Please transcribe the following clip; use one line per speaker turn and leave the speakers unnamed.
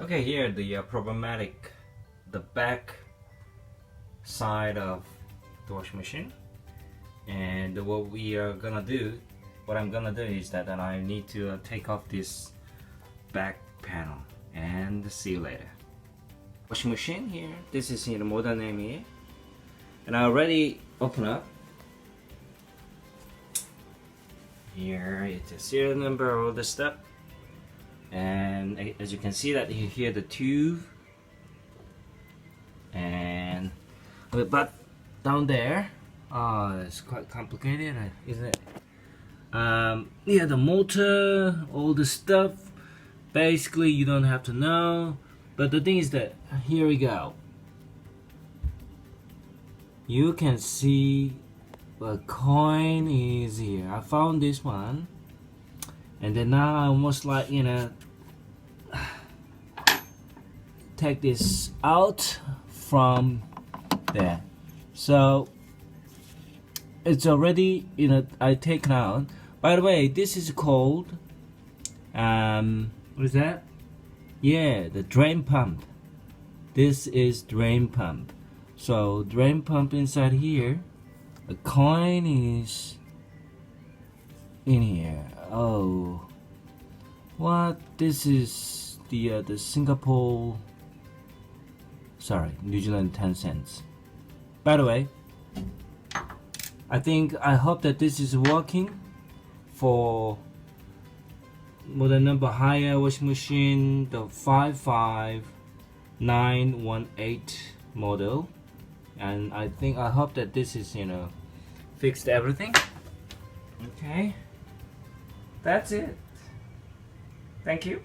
Okay, here the the back side of the washing machine, and what I'm gonna do is that I need to take off this back panel, and see you later. Washing machine here. This is in the modern name, and I already open up. Here it's a serial number, all this stuff, and as you can see that you hear the tube, and but down there, it's quite complicated, isn't it? Yeah, the motor, all the stuff. Basically, you don't have to know, but the thing is that here we go. You can see the coin is here. I found this one, and then now I almost like, you know, take this out from there. So it's already, you know, I taken out. By the way, this is called what is that? Yeah, the drain pump. This is drain pump. So drain pump inside here. The coin is in here. Oh, what? This is the Singapore. Sorry, New Zealand 10 cents. By the way, I hope that this is working for model number higher washing machine, the 55918 model, and I hope that this is, you know, fixed everything. Okay, that's it. Thank you.